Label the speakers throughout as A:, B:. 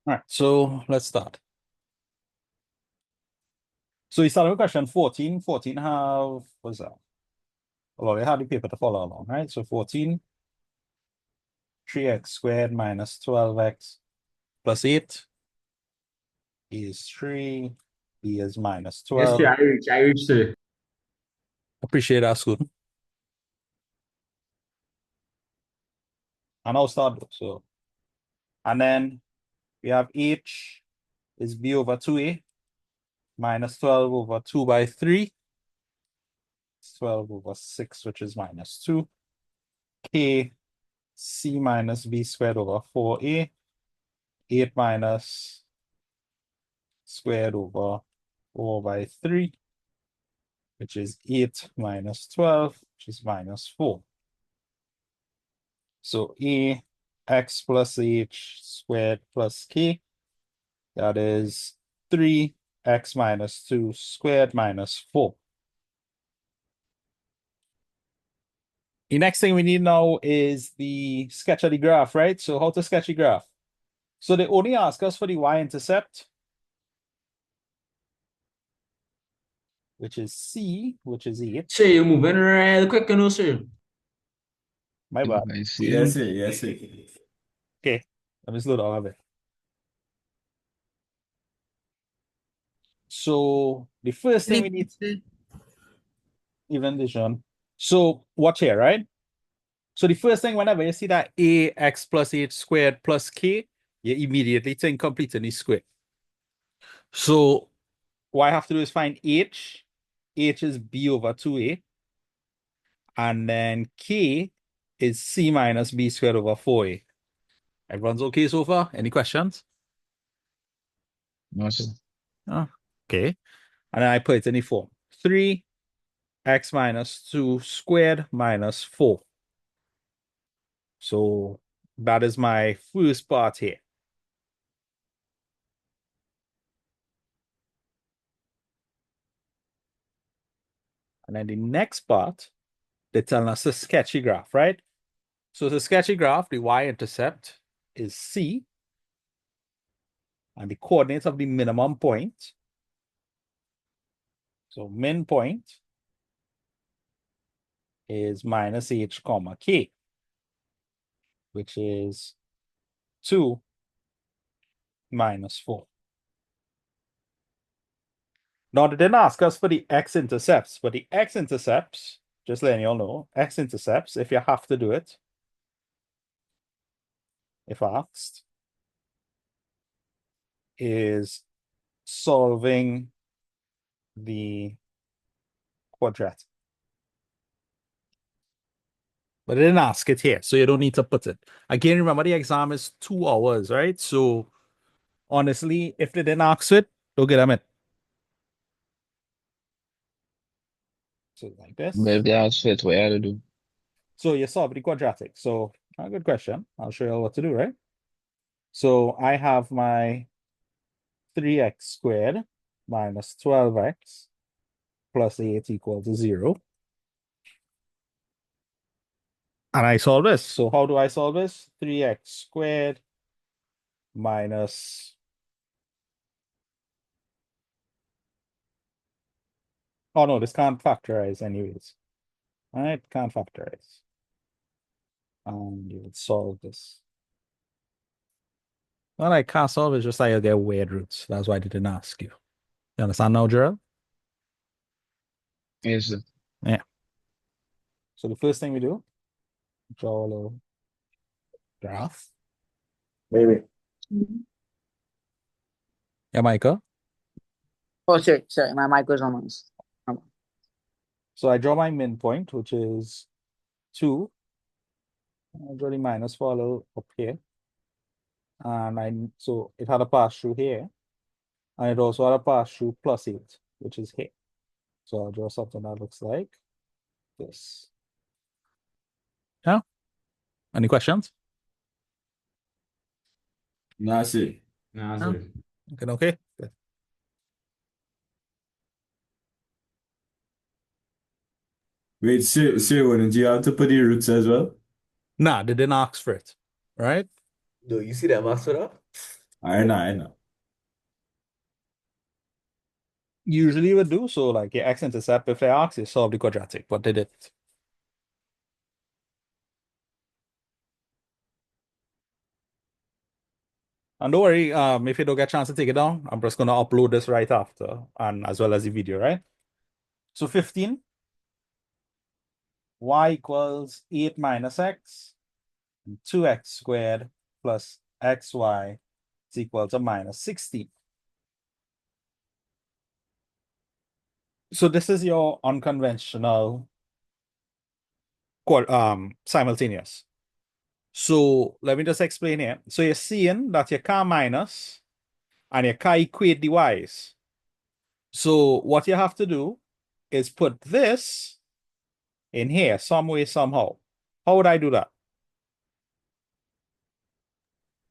A: All right, so let's start. So we start with question 14. 14 have, what's that? Well, they have the paper to follow along, right? So 14, 3x squared minus 12x plus 8 is 3, b is minus
B: Yes, sir.
A: 12.
B: I reach, sir.
A: Appreciate that, student. And I'll start. So, and then we have h is b over 2a minus 12 over 2 by 3. 12 over 6, which is minus 2. K, c minus b squared over 4a. 8 minus squared over 4 by 3, which is 8 minus 12, which is minus 4. So a x plus h squared plus k, that is 3x minus 2 squared minus 4. The next thing we need now is the sketch of the graph, right? So how to sketch the graph? So they only ask us for the y-intercept, which is c, which is 8.
B: Sir, you're moving right quick, no, sir.
A: My bad.
C: I see.
D: Yes, sir. Yes, sir.
A: Okay, let me slow down a bit. So the first thing we need, even vision. So watch here, right? So the first thing, whenever you see that ax plus h squared plus k, you immediately think completing the square. So what I have to do is find h. H is b over 2a. And then k is c minus b squared over 4a. Everyone's okay so far? Any questions?
C: No, sir.
A: Oh, okay. And then I put it in the form. 3x minus 2 squared minus 4. So that is my first part here. And then the next part, they're telling us a sketchy graph, right? So the sketchy graph, the y-intercept is C, and the coordinates of the minimum point. So min point is minus h comma k, which is 2 minus 4. Now, they didn't ask us for the x-intercepts, but the x-intercepts, just letting you all know, x-intercepts, if you have to do it, if asked, is solving the quadratic. But they didn't ask it here, so you don't need to put it. Again, remember the exam is 2 hours, right? So honestly, if they didn't ask it, don't get them it. So like
C: But
A: this.
C: if they ask for it, what you have to do?
A: So you solve the quadratic. So a good question. I'll show you what to do, right? So I have my 3x squared minus 12x plus 8 equals to 0. And I solve this. So how do I solve this? 3x squared minus... Oh, no, this can't factorize anyways. All right, can't factorize. And you would solve this. Well, I can't solve it, just like I get weird roots. That's why I didn't ask you. You understand now, Gerald?
C: Yes, sir.
A: Yeah. So the first thing we do, draw a little graph.
D: Maybe.
A: Yeah, Michael.
E: Oh, sorry, my mic was on.
A: So I draw my min point, which is 2. I'll draw the minus for a little up here. And so it had a pass through here. And it also had a pass through plus 8, which is here. So I'll draw something that looks like this. Yeah? Any questions?
D: Nah, sir.
B: Nah,
A: No.
B: sir.
A: Okay. Good.
D: Wait, sir, wouldn't you have to put the roots as well?
A: Nah, they didn't ask for it. Right?
D: No, you see that marks for that? I know.
A: Usually you would do so, like your x-intercept, if they ask you, solve the quadratic, but they didn't. And don't worry, if you don't get a chance to take it down, I'm just gonna upload this right after, and as well as the video, right? So 15, y equals 8 minus x, and 2x squared plus xy is equal to minus 16. So this is your unconventional simultaneous. So let me just explain here. So you're seeing that your car minus and your car equate the y's. So what you have to do is put this in here some way, somehow. How would I do that?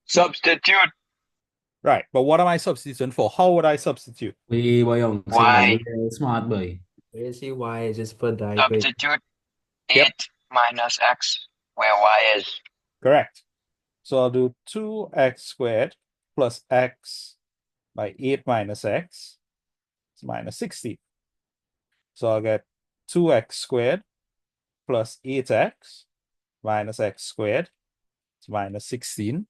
C: Substitute
A: Right. But what am I substituting for? How would I substitute?
B: Wait, boy, young, say boy,
C: y.
B: you're smart boy.
F: Where you see y, just put the equation.
C: Substitute
A: Yep.
C: 8 minus x where y is.
A: Correct. So I'll do 2x squared plus x by 8 minus x. It's minus 60. So I'll get 2x squared plus 8x minus x squared. It's minus 16.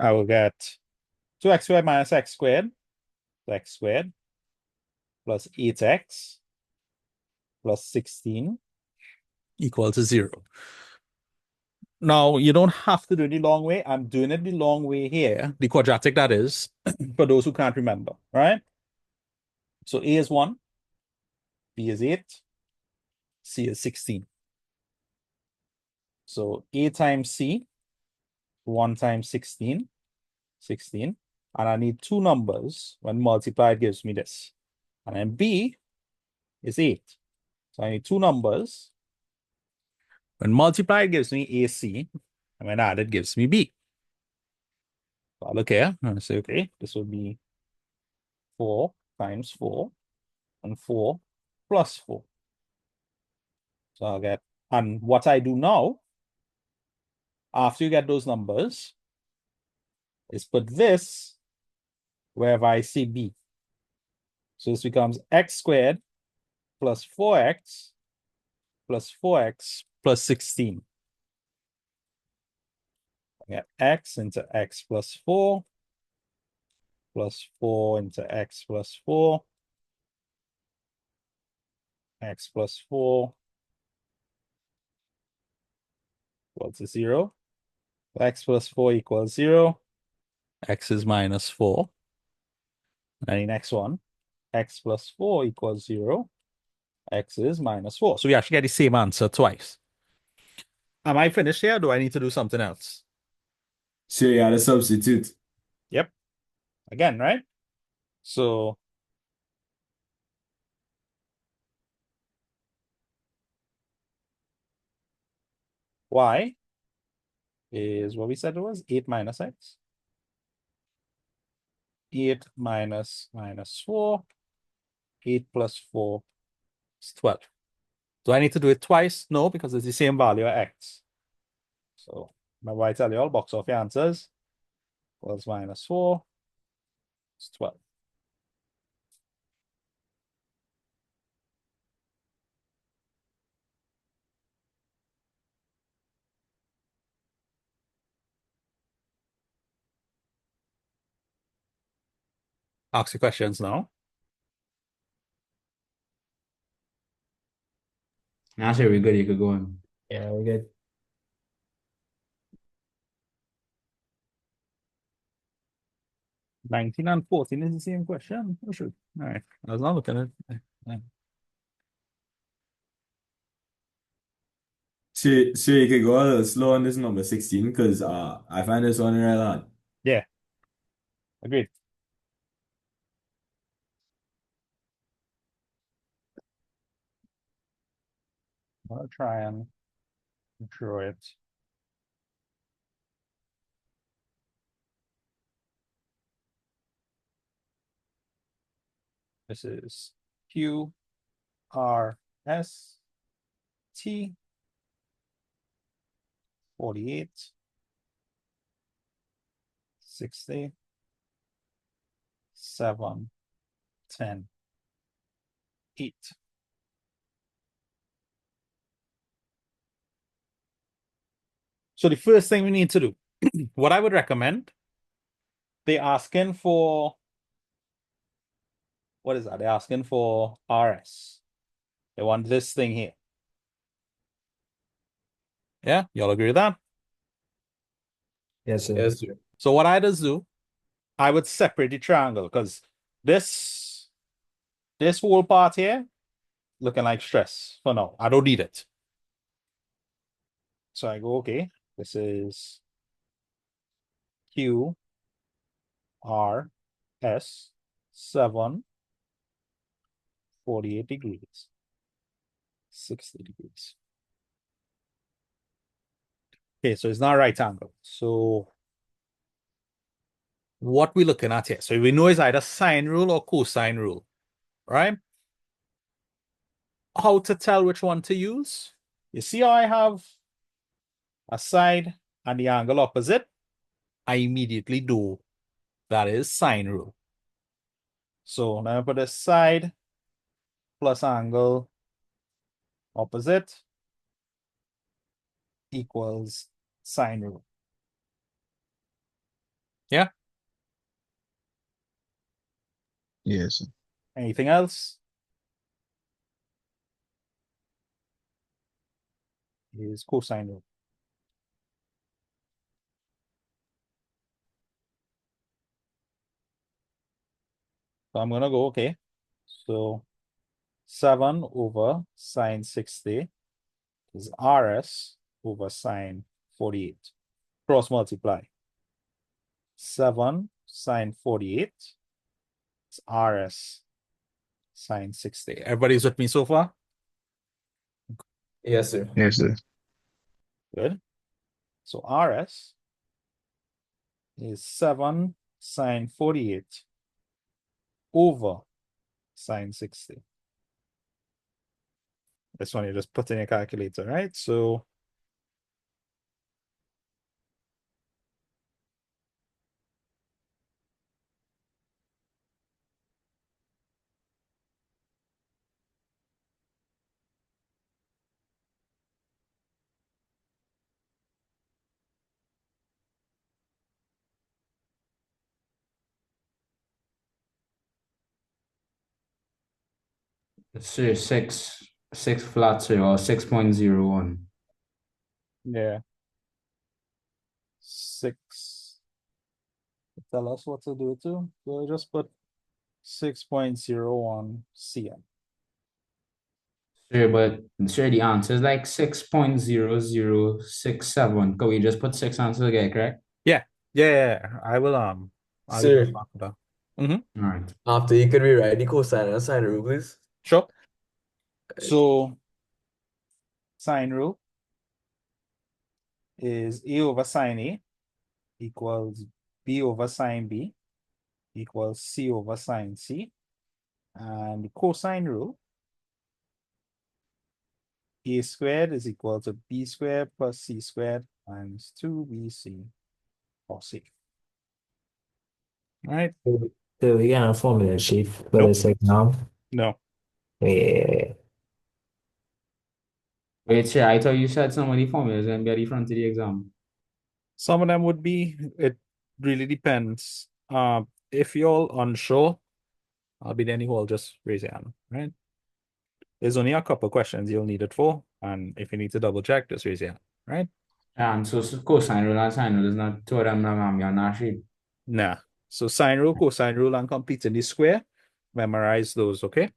A: I will get 2x squared minus x squared plus 8x plus 16 equal to 0. Now, you don't have to do it the long way. I'm doing it the long way here, the quadratic that is, for those who can't remember, right? So A is 1, B is 8, C is 16. So A times C, 1 times 16, 16. And I need two numbers. When multiplied gives me this. And then B is 8. So I need two numbers. When multiplied gives me AC, and when added gives me B. So I'll look here and say, okay, this will be 4 times 4 and 4 plus 4. So I'll get, and what I do now, after you get those numbers, is put this wherever I see B. So this becomes x squared plus 4x plus 4x plus 16. I get x into x plus 4 into x plus 4, x plus 4 equals to 0. X plus 4 equals 0. X is minus 4. And the next one, x plus 4 equals 0. X is minus 4. So we actually get the same answer twice. Am I finished here? Or do I need to do something else?
D: So you gotta substitute.
A: Yep. Again, right? So y is what we said it was 8 minus x. 8 minus 4. 8 plus 4 is 12. Do I need to do it twice? No, because it's the same value of x. So remember I tell you all, box off your answers. Plus minus 4 is 12. Ask your questions now.
B: Now, sure, we're good. You could go on.
F: Yeah, we're good.
A: 19 and 14 is the same question. Oh, sure. All right. I was not looking at it.
D: So you could go a little slow on this number 16 because I find this one real hard.
A: Yeah. Agreed. I'll try and draw it. This is Q R S T 48 60, 7, 10, 8. So the first thing we need to do, what I would recommend, they're asking for, what is that? They're asking for RS. They want this thing here. Yeah, y'all agree with that?
F: Yes, sir.
D: Yes, sir.
A: So what I just do, I would separate the triangle because this whole part here looking like stress for now. I don't need it. So I go, okay, this is Q R S 7, 48 degrees, 60 degrees. Okay, so it's not a right angle. So what we looking at here? So we know it's either sine rule or cosine rule, right? How to tell which one to use? You see how I have a side and the angle opposite? I immediately do. That is sine rule. So now I put a side plus angle opposite equals sine rule. Yeah?
G: Yes.
A: Anything else? Is cosine rule. So I'm gonna go, okay. So 7 over sine 60 is RS over sine 48. Cross multiply. 7 sine 48 is RS sine 60. Everybody's with me so far?
D: Yes, sir.
G: Yes, sir.
A: Good. So RS is 7 sine 48 over sine 60. This one you just put in your calculator, right? So
B: Sir, six flat, sir, or 6.01.
A: yeah, 6. Tell us what to do to. So just put 6.01 cm.
B: Sure, but sure, the answer is like 6.0067. Can we just put six answers together, correct?
A: Yeah. I will I'll give you a
D: Sir,
A: mark for that. Mm-hmm.
B: All right.
D: after you could rewrite the cosine and sine rule, please.
A: Sure. So sine rule is A over sine A equals B over sine B equals C over sine C. And the cosine rule, A squared is equal to B squared plus C squared minus 2BC or C. All right.
F: So we got a formula sheet for
A: Nope.
F: this exam.
A: No.
F: Yeah.
B: Wait, sure, I thought you said some of the formulas and be at the front of the exam.
A: Some of them would be, it really depends. If you're unsure, I'll be Danny Hall, just raise your hand, right? There's only a couple questions you'll need it for, and if you need to double check, just raise your hand, right?
B: And so cosine rule and sine rule is not two of them that I'm on sheet.
A: Nah. So sine rule, cosine rule, and completing the square, memorize those, okay?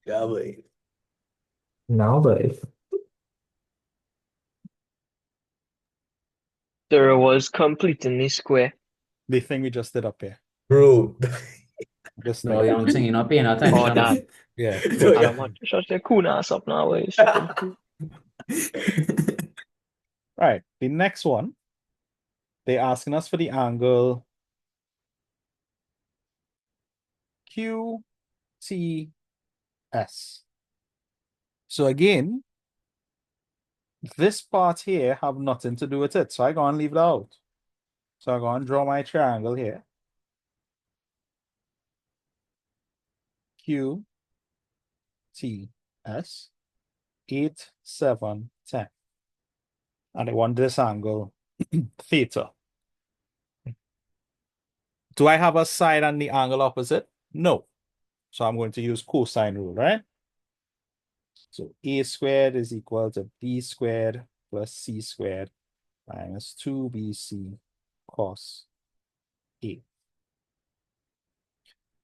D: Yeah, boy.
F: Now, but
C: There was completing the square.
A: The thing we just did up here.
D: Bro.
A: This
B: No,
A: thing.
B: young thing, you're not paying
C: Oh,
B: attention.
C: nah.
A: Yeah.
D: No,
C: I don't want to shut the cool ass up now. Way.
A: Right. The next one, they're asking us for the angle QTS. So again, this part here have nothing to do with it. So I go and leave it out. So I'm going to draw my triangle here. Q, T, S, 8, 7, 10. And I want this angle theta. Do I have a side and the angle opposite? No. So I'm going to use cosine rule, right? So A squared is equal to B squared plus C squared minus 2BC cos A.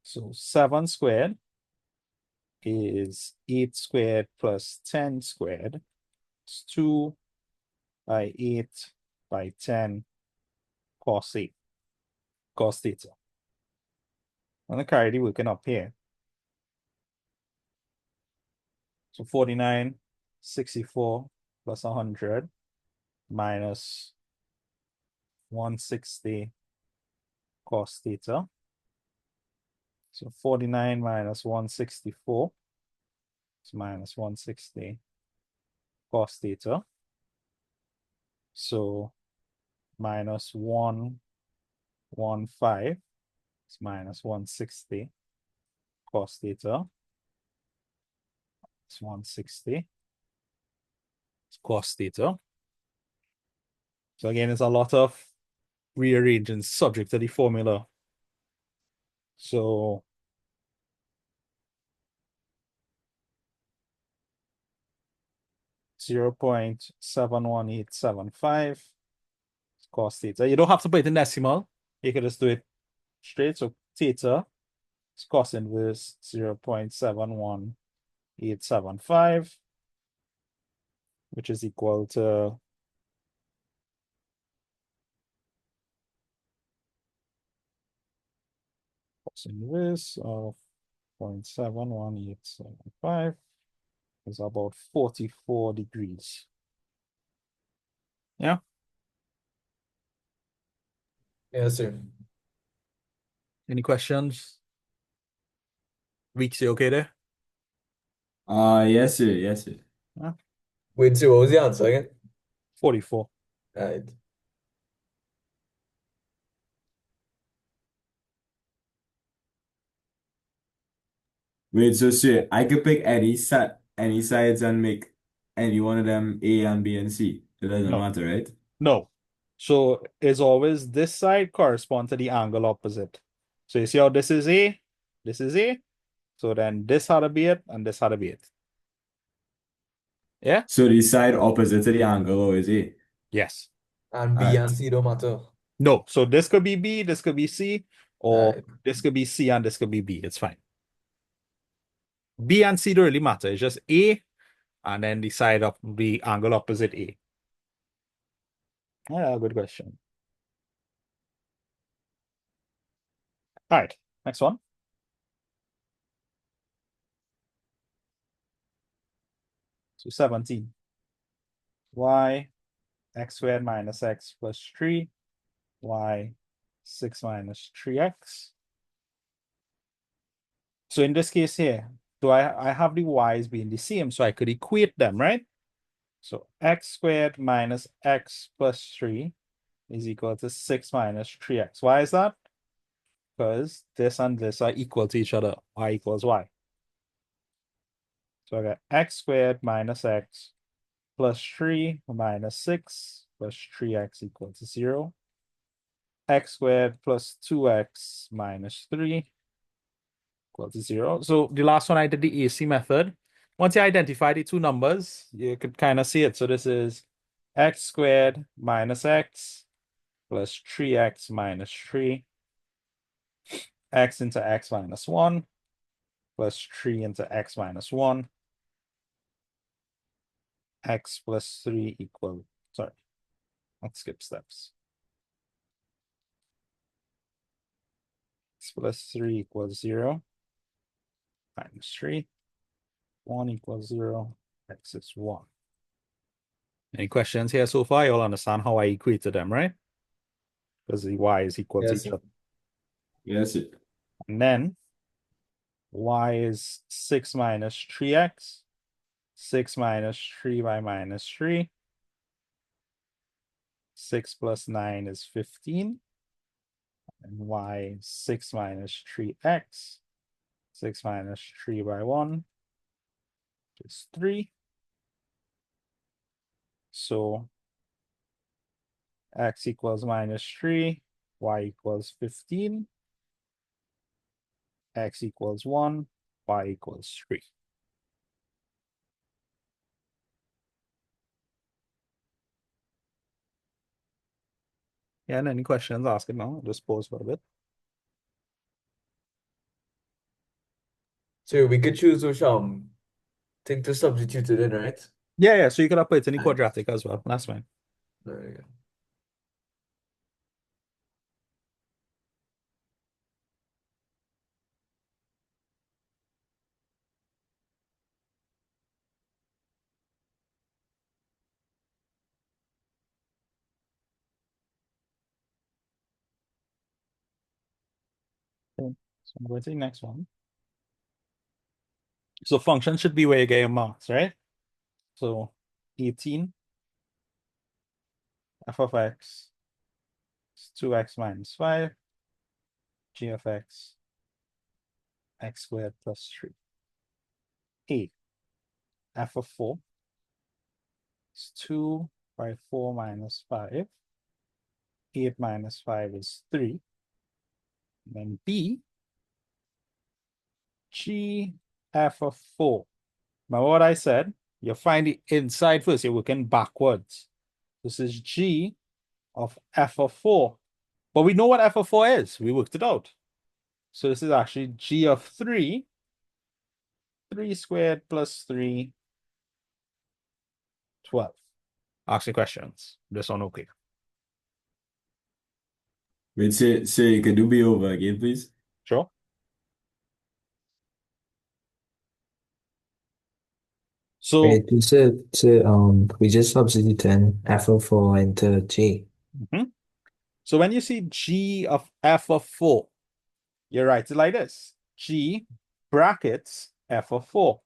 A: So 7 squared is 8 squared plus 10 squared. It's 2 by 8 by 10 cos A, cos theta. I'm going to carry the working up here. So 49, 64 plus 100 minus 160 cos theta. So 49 minus 164 is minus 160 cos theta. So minus 115 is minus 160 cos theta. It's 160 cos theta. So again, it's a lot of rearranging subject to the formula. So zero 0.71875 cos theta. You don't have to put it in decimal. You can just do it straight. So theta is cos inverse 0.71875, which is equal to cos inverse of 0.71875 is about 44 degrees. Yeah.
B: Yes, sir.
A: Any questions? Weeks, you okay there?
D: Yes, sir. Yes, sir.
B: Wait, so what was the answer again?
A: 44.
B: Right.
D: Wait, so sir, I could pick any sides and make any one of them A and B and C. It doesn't
A: No.
D: matter, right?
A: No. So it's always this side correspond to the angle opposite. So you see how this is A, this is A. So then this had to be it, and this had to be it. Yeah?
D: So the side opposite to the angle always A.
A: Yes.
B: And B
D: Alright.
B: and C don't matter.
A: No. So this could be B, this could be C, or
B: Right.
A: this could be C and this could be B. It's fine. B and C don't really matter. It's just A and then the side of the angle opposite A. Yeah, good question. All right, next one. So 17. Y x squared minus x plus 3, y 6 minus 3x. So in this case here, I have the y's being the same, so I could equate them, right? So x squared minus x plus 3 is equal to 6 minus 3x. Why is that? Because this and this are equal to each other. Y equals y. So I got x squared minus x plus 3 minus 6 plus 3x equal to 0. X squared plus 2x minus 3 equal to 0. So the last one I did the AC method. Once you identify the two numbers, you could kind of see it. So this is x squared minus x plus 3x minus 3, x into x minus 1 plus 3 into x minus 1, x plus 3 equal, sorry, let's skip steps. X plus 3 equals 0 minus 3, 1 equals 0, x is 1. Any questions here so far? You'll understand how I equated them, right? Because the y is equal to
B: Yes,
A: each
B: sir.
A: other.
D: Yes, sir.
A: And then y is 6 minus 3x, 6 minus 3 by minus 3. 6 plus 9 is 15. And y 6 minus 3x. 6 minus 3 by 1 is 3. So x equals minus 3, y equals 15, x equals 1, y equals 3. Yeah, and any questions, ask it now. Just pause for a bit.
H: So we could choose which thing to substitute it in, right?
A: Yeah, so you could put it in the
H: Nice.
A: quadratic as well. That's fine.
H: There we go.
A: Okay. So I'm going to the next one. So function should be where you get your marks, right? So 18 f of x is 2x minus 5, g of x squared plus 3. 8 f of 4 is 2 by 4 minus 5. 8 minus 5 is 3. And then b, g f of 4. Remember what I said? You find the inside first. You're working backwards. This is g of f of 4. But we know what f of 4 is. We worked it out. So this is actually g of 3. 3 squared plus 3, 12. Ask me questions. This one okay.
D: Wait, say you could do B over again, please.
A: Sure. So
F: Wait, we just substituted f of 4 into g.
A: So when you see g of f of 4, you write it like this. G brackets f of 4.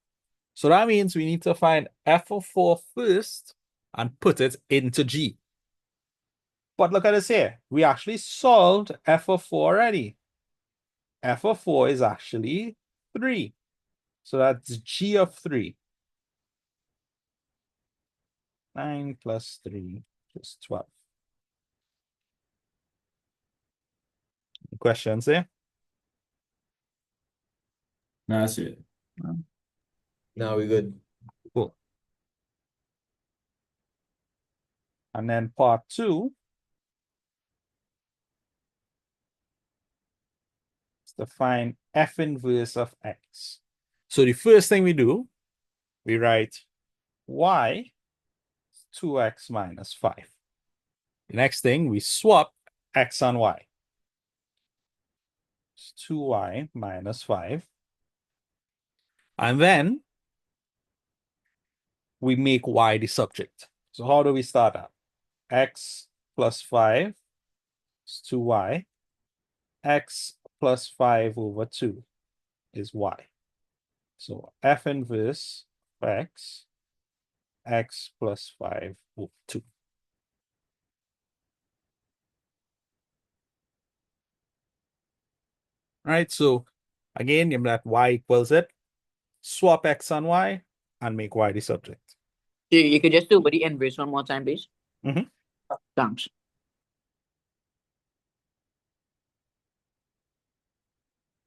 A: So that means we need to find f of 4 first and put it into g. But look at this here. We actually solved f of 4 already. F of 4 is actually 3. So that's g of 3. 9 plus 3 is 12. Questions there?
D: That's it.
H: Now we good.
A: Cool. And then part 2 is to find f inverse of x. So the first thing we do, we write y 2x minus 5. The next thing, we swap x and y. It's 2y minus 5. And then we make y the subject. So how do we start out? X plus 5 is 2y. X plus 5 over 2 is y. So f inverse of x plus 5 over 2. All right, so again, you let y equals it. Swap x and y and make y the subject.
E: You could just do with the inverse one more time, please.
A: Mhm.
E: Thanks.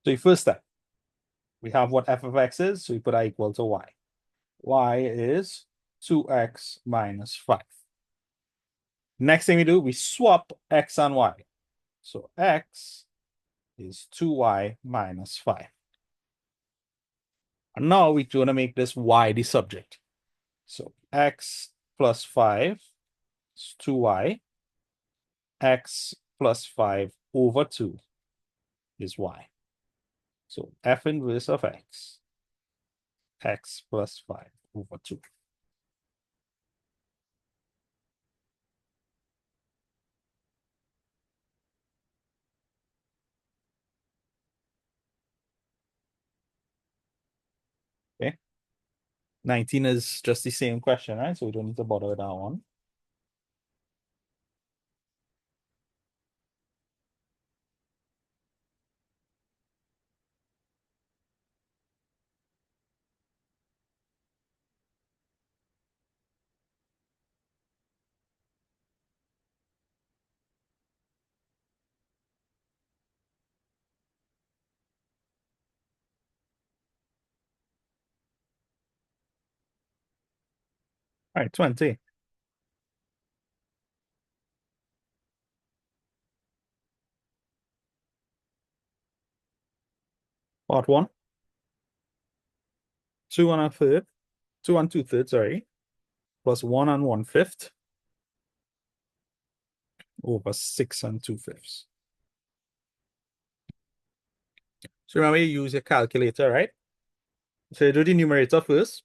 A: So the first step, we have what f of x is, so we put I equal to y. Y is 2x minus 5. Next thing we do, we swap x and y. So x is 2y minus 5. And now we're going to make this y the subject. So x plus 5 is 2y. X plus 5 over 2 is y. So f inverse of x plus 5 over 2. Okay. 19 is just the same question, right? So we don't need to bother with that one. All right, 20. Part 1. 2 and a third. 2 and 2/3, sorry. Plus 1 and 1/5 over 6 and 2/5. So remember, you use your calculator, right? So you do the numerator first.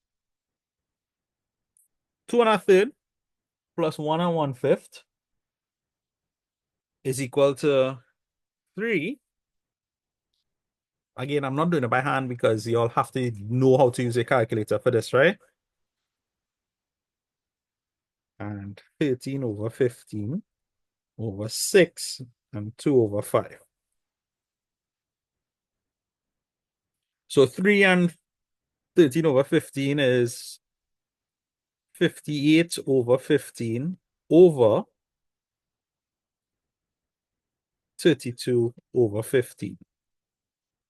A: 2 and a third plus 1 and 1/5 is equal to 3. Again, I'm not doing it by hand because you all have to know how to use a calculator for this, right? And 13 over 15 over 6 and 2 over 5. So 3 and 13 over 15 is 58 over 15 over 32 over 15,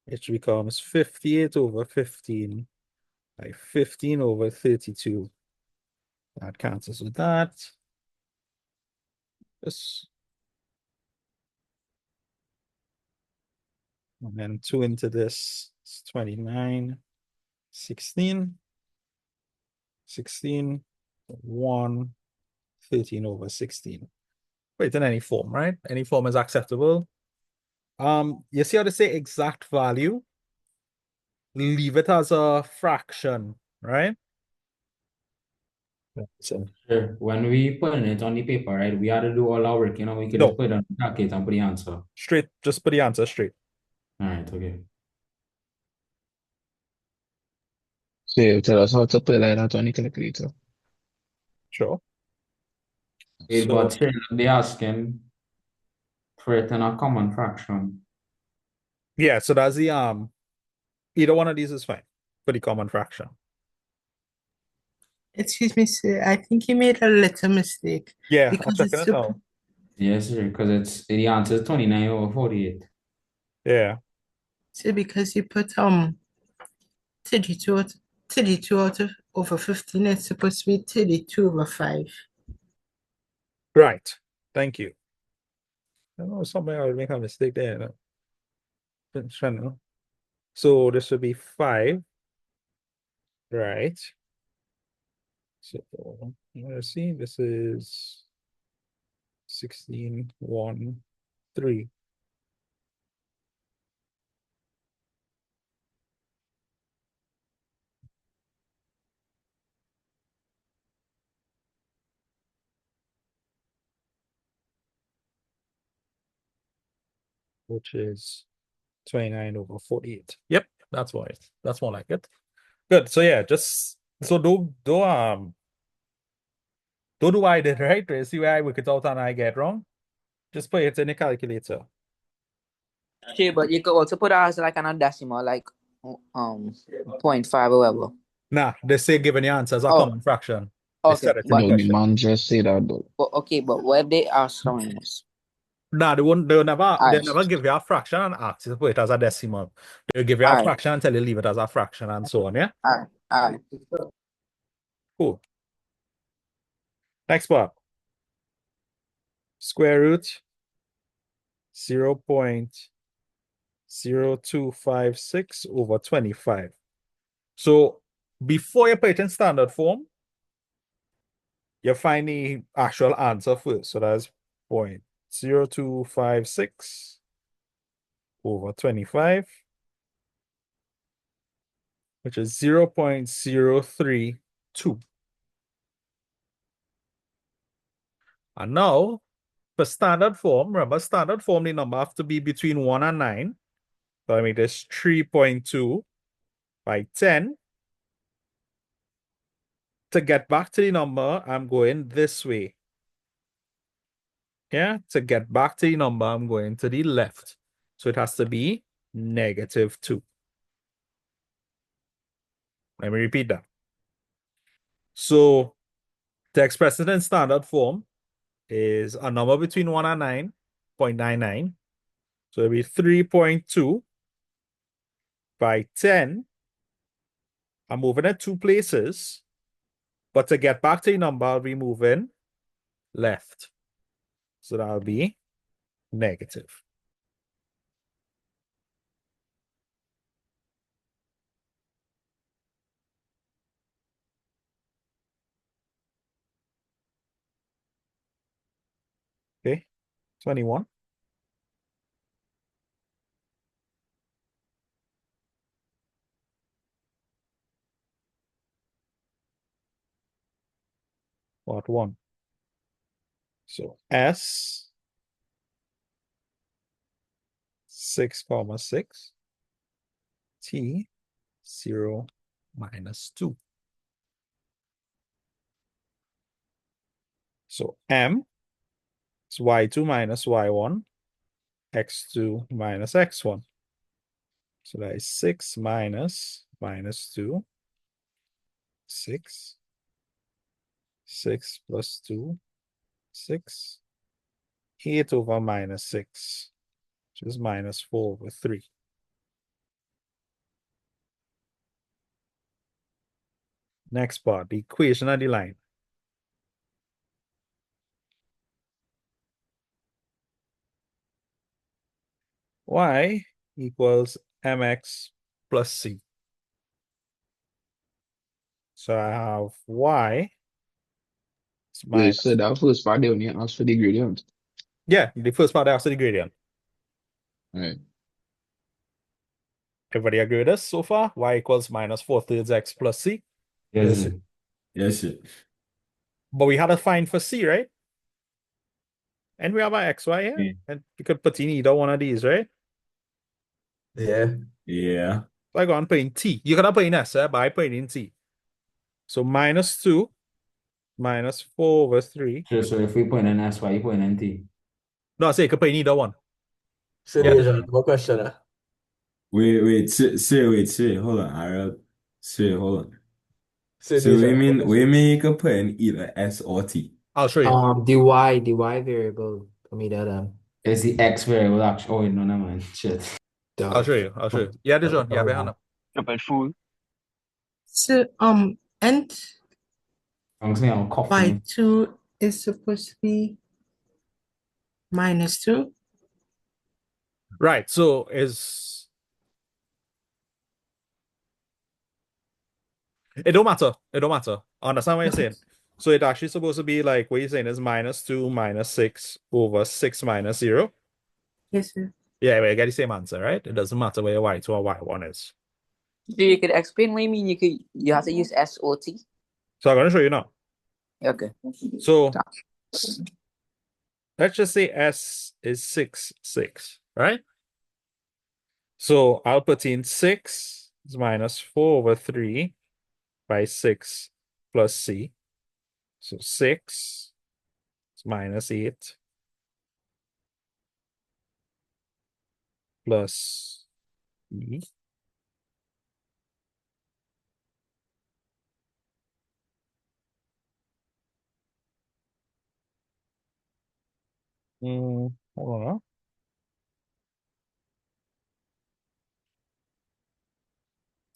A: which becomes 58 over 15 by 15 over 32. That cancels with that. This. And then 2 into this is 29, 16, 16, 1, 13 over 16. Wait, in any form, right? Any form is acceptable. You see how to say exact value? Leave it as a fraction, right?
F: So
B: Sure. When we put it on the paper, right, we had to do all our work, you know, we could
A: No.
B: just put it on the calculator and put the answer.
A: Straight, just put the answer straight.
B: All right, okay.
G: So you tell us how to play like that on the calculator.
A: Sure.
B: Wait,
A: So,
B: but sure, they asking for it in a common fraction.
A: yeah, so that's the either one of these is fine for the common fraction.
I: Excuse me, sir. I think you made a little mistake
A: Yeah, I'm
I: because
A: checking
I: it's
A: it now.
B: Yes, sir, because it's the answer is 29 over 48.
A: Yeah.
I: because you put 32 out of over 15. It's supposed to be 32 over 5.
A: Right. Thank you. I know something I would make a mistake there. No? So this would be 5, right? So let's see, this is 16, 1, 3. Which is 29 over 48. Yep, that's why. That's more like it. Good. So yeah, just so don't do what I did, right? See where I work it out and I get wrong. Just put it in the calculator.
E: Okay, but you could also put it as like an decimal, like 0.5 or whatever.
A: Nah, they say giving the answer as a
E: Oh,
A: common fraction. They
E: okay,
A: said it in the
E: but
G: No, the
A: question.
G: man just say that though.
E: okay, but what if they ask something else?
A: Nah, they'll
E: Alright,
A: never give you a fraction and ask you to put it as a decimal. They'll give you a
E: alright,
A: fraction and tell you leave it as a fraction and so on, yeah?
E: alright.
A: Cool. Next part. Square root 0.0256 over 25. So before you put it in standard form, you find the actual answer first. So that's 0.0256 over 25, which is 0.032. And now, for standard form, remember standard form, the number have to be between 1 and 9. So I make this 3.2 by 10. To get back to the number, I'm going this way. Yeah, to get back to the number, I'm going to the left. So it has to be -2. Let me repeat that. So to express it in standard form is a number between 1 and 9.99. So it'll be 3.2 by 10. I'm moving it 2 places. But to get back to the number, I'll be moving left. So that'll be negative. Okay, 21. Part 1. So S 6 comma 6 T 0 minus 2. So M is y2 minus y1, x2 minus x1. So that is 6 minus 2, 6, 6 plus 2, 6, 8 over minus 6, which is minus 4 over 3. Next part, the equation of the line. Y equals mx plus c. So I have y is
G: Wait,
A: minus,
G: so that first part they only ask for the gradient.
A: yeah, the first part after the gradient.
G: Right.
A: Everybody agree with us so far? Y equals minus 4/3 x plus c.
B: Yes,
D: Yes,
B: sir.
D: sir. Yes, sir.
A: But we had to find for c, right? And we have our xy here.
D: Yeah.
A: And you could put in either one of these, right?
H: Yeah.
D: Yeah.
A: So I go and put in t. You could have put in s, but I put in t. So minus 2 minus 4 over 3.
B: So if we put in an S, why you put in an T?
A: No, I say you could put in either one.
H: So
D: Yeah.
H: there's one question.
D: Wait, hold on, Harold. Hold on.
H: So
D: So
H: there's one
D: we
H: question.
D: mean you can put in either S or T.
A: I'll show you.
F: the y variable for me that
B: Is the X variable actually? Oh, wait, no, never mind. Shit.
A: I'll show you. I'll show you. Yeah, this one. Yeah, behind up.
C: Stupid fool.
I: So nth
B: I'm saying I'm
I: by
B: coughing.
I: 2 is supposed to be minus 2.
A: Right. So is it don't matter. It don't matter. I understand what you're saying. So it actually supposed to be like what you're saying is minus 2 minus 6 over 6 minus 0.
I: Yes, sir.
A: Yeah, we get the same answer, right? It doesn't matter where y2 or y1 is.
E: So you could explain what you mean. You have to use SOT.
A: So I'm going to show you now.
E: Okay.
A: So let's just say S is 6, 6, right? So I'll put in 6 is minus 4 over 3 by 6 plus C. So 6 is minus 8 plus E. Hold on.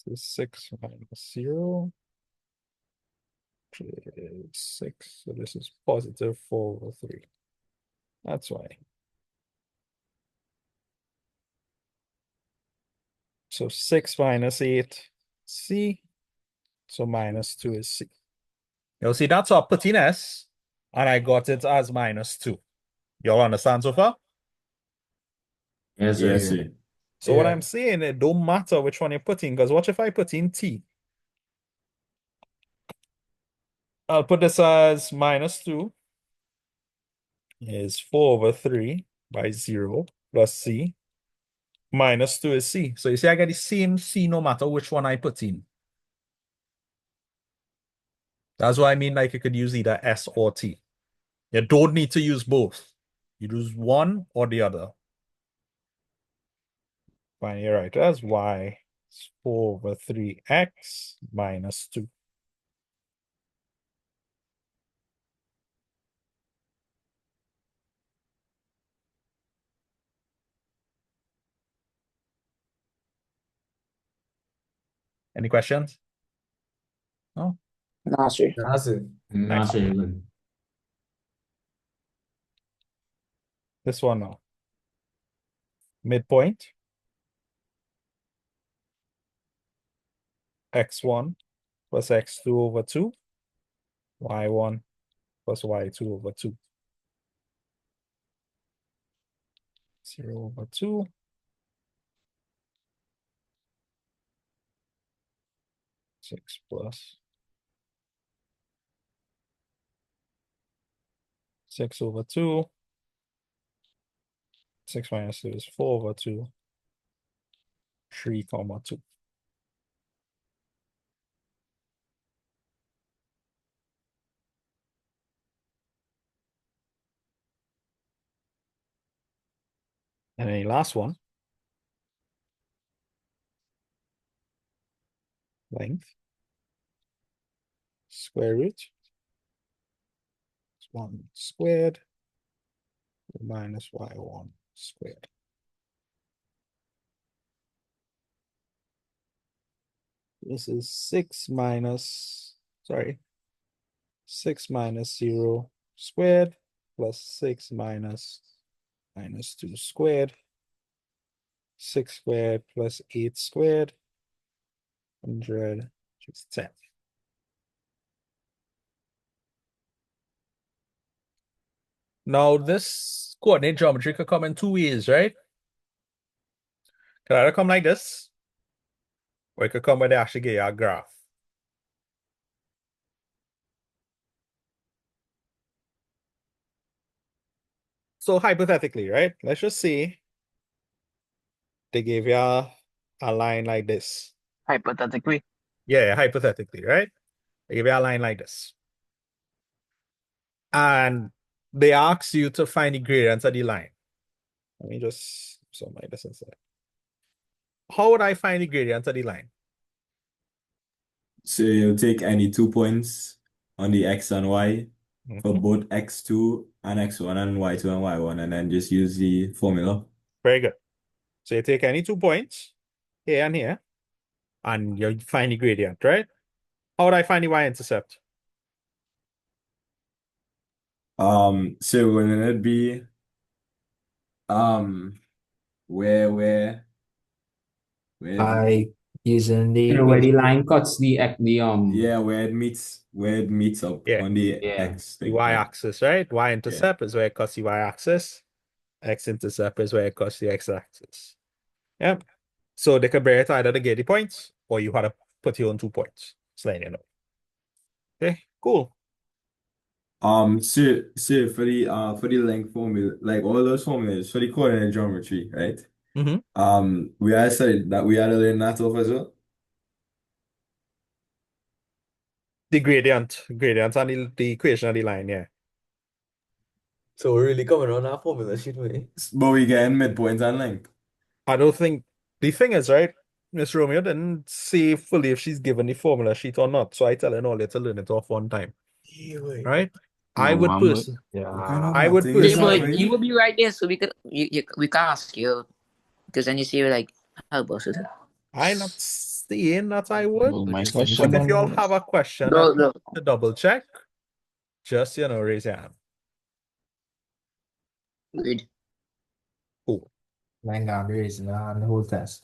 A: This is 6 minus 0. Is 6. So this is positive 4 over 3. That's why. So 6 minus 8, C. So minus 2 is C. You'll see that's up 13 S, and I got it as minus 2. Y'all understand so far?
B: Yes, sir.
D: Yes, sir.
A: So what
H: Yeah.
A: I'm saying, it don't matter which one you put in, because what if I put in T? I'll put this as minus 2 is 4 over 3 by 0 plus C. Minus 2 is C. So you see I get the same C no matter which one I put in. That's what I mean, like you could use either S or T. You don't need to use both. You use one or the other. Fine, you're right. That's Y is 4 over 3x minus 2. Any questions? No?
E: Nah, sir.
H: That's it.
B: Not very good.
A: This one now. Midpoint. X1 plus X2 over 2. Y1 plus Y2 over 2. 0 over 2. Six plus 6 over 2. 6 minus 2 is 4 over 2. 3 comma 2. And then the last one. Length. Square root. It's 1 squared minus y1 squared. This is 6 minus 0 squared plus 6 minus 2 squared. 6 squared plus 8 squared. 100, which is 10. Now this coordinate geometry could come in two ways, right? Could either come like this, or it could come where they actually get you a graph. So hypothetically, right? Let's just say they gave you a line like this.
C: Hypothetically.
A: Yeah, hypothetically, right? They give you a line like this. And they ask you to find the gradient of the line. Let me just like this instead. How would I find the gradient of the line?
D: So you'll take any 2 points on the X and Y for both X2 and X1 and Y2 and Y1, and then just use the formula.
A: Very good. So you take any 2 points, here and here, and you find the gradient, right? How would I find the y-intercept?
D: So wouldn't it be where
F: By using
B: You
F: the
B: know, where the
F: equation.
B: line cuts the
D: yeah, where it meets up
A: Yeah.
D: on the
B: Yeah.
D: X
A: The
D: thing. Yeah.
A: y-axis, right? Y-intercept is where it cuts the y-axis. X-intercept is where it cuts the x-axis. Yep. So they could bear it either to get the points, or you had to put your own 2 points. Just letting you know. Okay, cool.
D: So for the length formula, like all those formulas for the coordinate geometry, right? We had studied that we had to learn that off as well.
A: The gradient and the equation of the line, yeah.
H: So we're really coming on that formula sheet, way.
D: But we getting midpoints and length.
A: I don't think the thing is, right? Miss Romeo didn't say fully if she's given the formula sheet or not. So I tell her all to learn it off one time. Right? I
G: No,
A: would
G: man, but
D: What kind of
A: I
D: bad
A: would
D: thing is
E: Hey,
D: that,
A: personally
E: but
D: right?
E: you will be right there, so we can ask you because then you see like help us with it.
A: I'm not saying that I would,
G: well, my
A: but
G: question,
A: if you all have a question that
E: No, no.
A: to double check, just raise your hand.
E: Good.
A: Cool.
F: Like I'm raising on the whole test.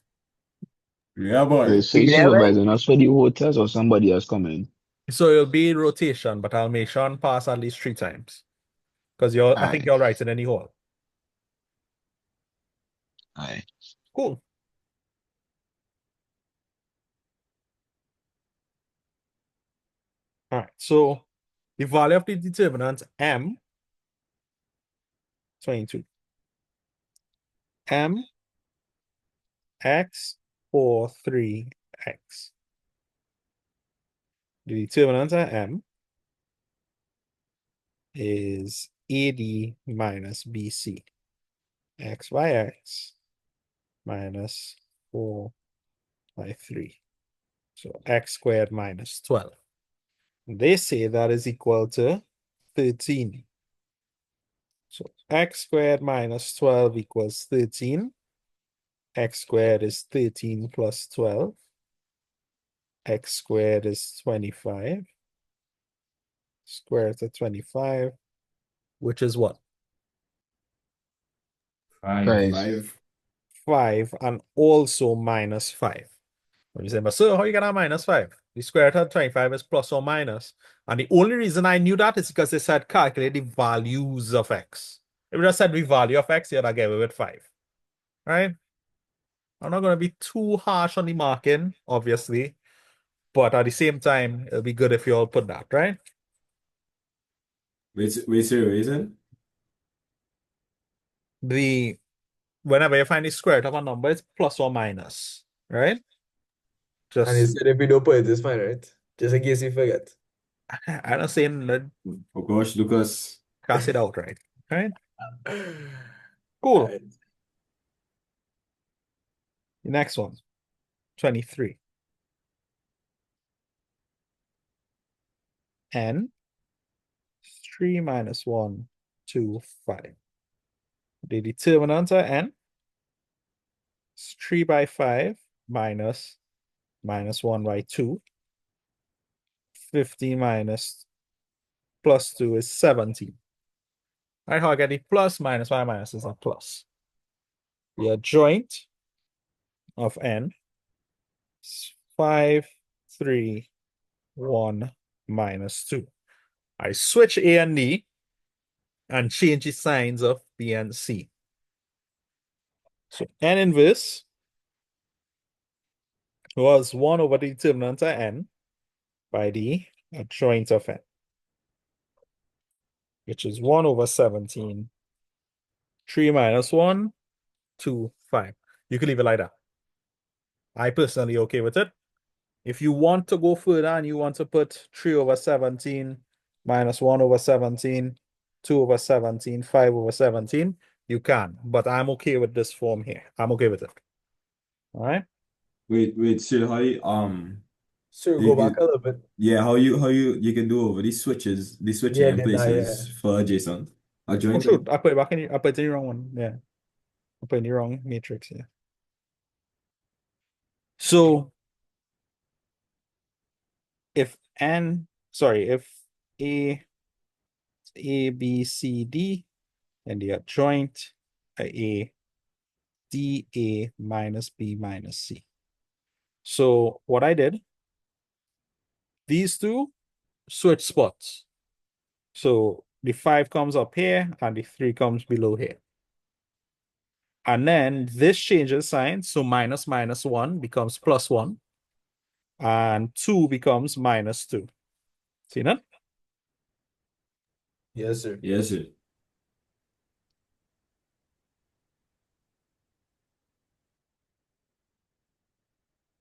D: Yeah, boy.
G: so you
E: You there, right?
G: supervising us for the whole test or somebody else coming?
A: So it'll be in rotation, but I'll make Sean pass at least 3 times. Because I think
G: Aye,
A: you're right in any hole.
G: aye.
A: Cool. All right. So the value of the determinant M 22. M X 4 3 X. The determinant of M is AD minus BC. X by X minus 4 by 3. So X squared minus 12. They say that is equal to 13. So X squared minus 12 equals 13. X squared is 13 plus 12. X squared is 25. square root of 25, which is what?
B: 5.
D: 5.
A: 5, and also minus 5. When you say, but sir, how you get a minus 5? The square root of 25 is plus or minus. And the only reason I knew that is because they said calculate the values of x. If we just said the value of x, you'd get away with 5. Right? I'm not going to be too harsh on the marking, obviously. But at the same time, it'll be good if you all put that, right?
D: Wait, say reason?
A: Whenever you find the square root of a number, it's plus or minus, right?
H: And he
A: Just,
H: said if you don't put it, it's fine, right? Just in case you forget.
A: I'm not saying that
D: Oh gosh, Lucas.
A: cast it out, right? Cool.
H: Alright.
A: The next one, 23. N, 3 minus 1, 2, 5. The determinant of n is 3 by 5 minus 1 by 2. 50 minus plus 2 is 17. Right, how I get the plus minus 5 minus is a plus. The adjoint of n is 5, 3, 1, minus 2. I switch A and D and change the signs of B and C. So n inverse was 1 over the determinant of n by the adjoint of n, which is 1 over 17. 3 minus 1, 2, 5. You can leave it like that. I personally okay with it. If you want to go further and you want to put 3 over 17 minus 1 over 17, 2 over 17, 5 over 17, you can. But I'm okay with this form here. I'm okay with it. All right?
D: Wait, so how you
H: So
D: you
H: go back
D: can,
H: a little bit.
D: yeah, how you can do over these switches, the switching
H: Yeah,
D: in
H: did I,
D: places for adjacent.
A: Oh,
D: Adjoint.
A: shoot. I put it back in I put it in the wrong one. Yeah. I put it in the wrong matrix. Yeah. So if if A, B, C, D, and they are joint, A, D, A minus B minus C. So what I did, these two switch spots. So the 5 comes up here and the 3 comes below here. And then this changes sign. So minus minus 1 becomes plus 1. And 2 becomes minus 2. See that?
H: Yes, sir.
D: Yes, sir.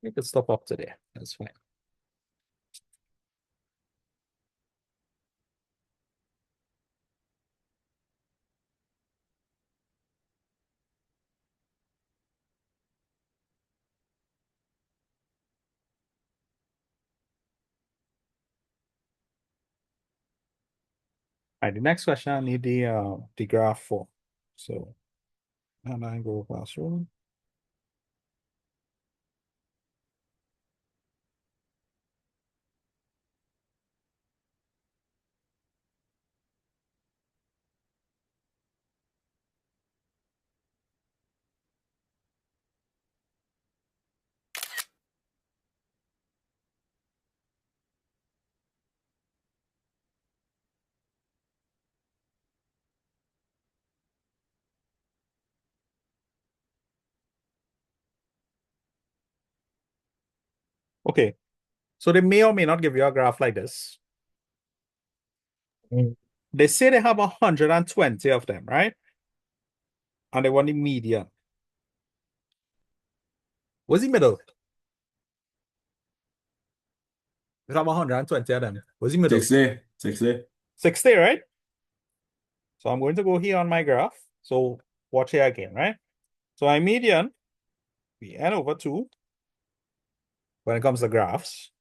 A: You can stop up to there. That's fine. All right, the next question I need the graph for. So and I go classroom. Okay, so they may or may not give you a graph like this. They say they have 120 of them, right? And they want the median. What's the middle? They have 120 of them. What's the middle?
D: 60.
A: 60, right? So I'm going to go here on my graph. So watch here again, right? So my median, be n over 2 when it comes to graphs,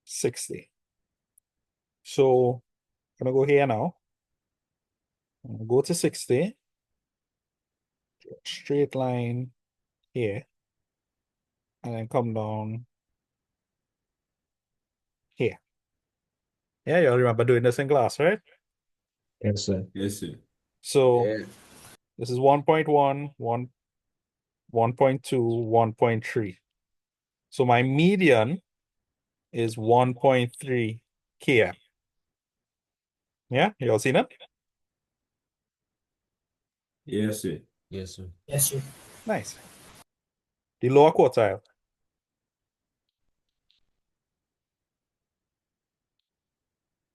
A: 60. So I'm going to go here now. I'm gonna go to 60. Straight line here. And then come down here. Yeah, you all remember doing this in class, right?
F: Yes, sir.
D: Yes, sir.
A: So
H: Yeah.
A: this is 1.1, 1.2, 1.3. So my median is 1.3 km. Yeah, you all seen it?
D: Yes, sir.
B: Yes, sir.
I: Yes, sir.
A: Nice. The lower quartile.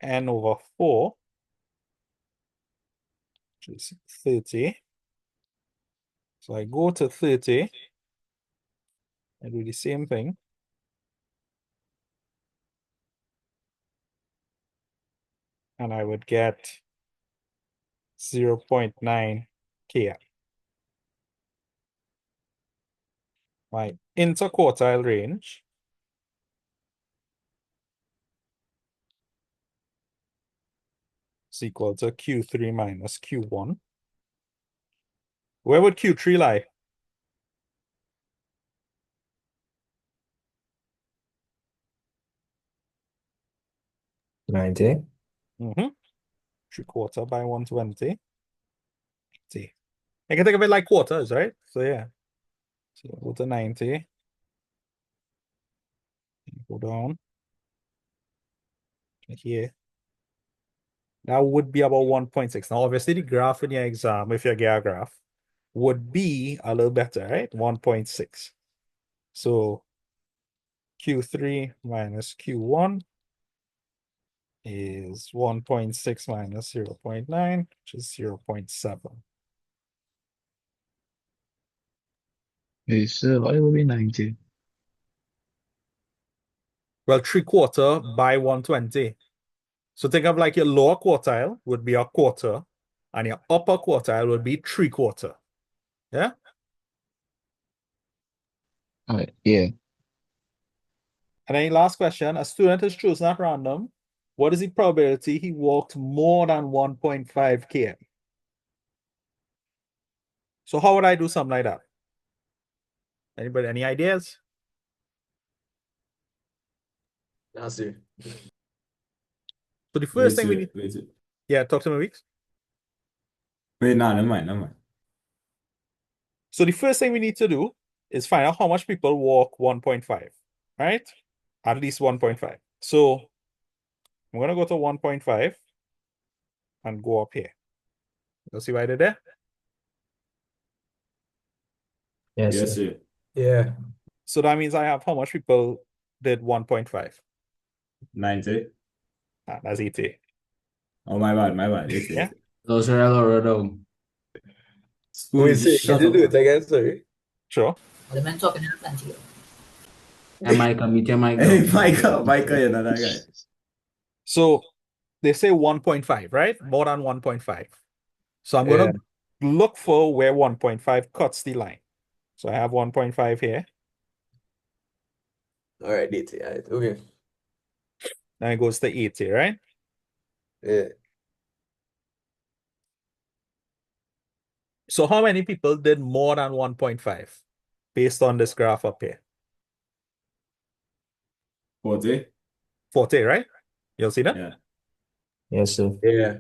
A: N over 4, which is 30. So I go to 30 and do the same thing. And I would get 0.9 km. My interquartile range is equal to Q3 minus Q1. Where would Q3 lie?
F: $90.
A: 3/4 by 120. See. I can think of it like quarters, right? So yeah. So go to 90. Go down to here. That would be about 1.6. Now, obviously, the graph in your exam, if you get a graph, would be a little better, right? 1.6. So Q3 minus Q1 is 1.6 minus 0.9, which is 0.7.
G: Yes, sir. Why will be 90?
A: Well, 3/4 by 120. So think of like your lower quartile would be a quarter, and your upper quartile would be 3/4. Yeah?
G: All right. Yeah.
A: And then last question, a student is chosen at random. What is the probability he walked more than 1.5 km? So how would I do something like that? Anybody, any ideas?
H: That's it.
A: So the
D: Wait,
A: first thing we
D: sir.
A: need,
D: Wait, sir.
A: yeah, talk to me, Weeks.
D: Wait, no, never mind, never mind.
A: So the first thing we need to do is find out how much people walk 1.5, right? At least 1.5. So I'm gonna go to 1.5 and go up here. You see what I did there?
F: Yes,
D: Yes,
F: sir.
D: sir.
H: Yeah.
A: So that means I have how much people did 1.5?
D: 90.
A: That's 80.
D: Oh, my bad, my bad. Yes,
A: Yeah.
D: yes.
B: Those are lower down.
D: Spoonie, just
H: Could
D: shut
H: you
D: up,
H: do it
D: man.
H: again? Sorry.
A: Sure.
E: The man talking in a plenty.
B: And Micah, meet your mic
D: Hey,
B: down.
D: Micah, you're not that guy.
A: So they say 1.5, right? More than 1.5. So I'm
H: Yeah.
A: gonna look for where 1.5 cuts the line. So I have 1.5 here.
H: All right, DT. All right. Okay.
A: Then it goes to 80, right?
H: Yeah.
A: So how many people did more than 1.5 based on this graph up here?
D: 40?
A: 40, right? You'll see that?
D: Yeah.
F: Yes, sir.
H: Yeah.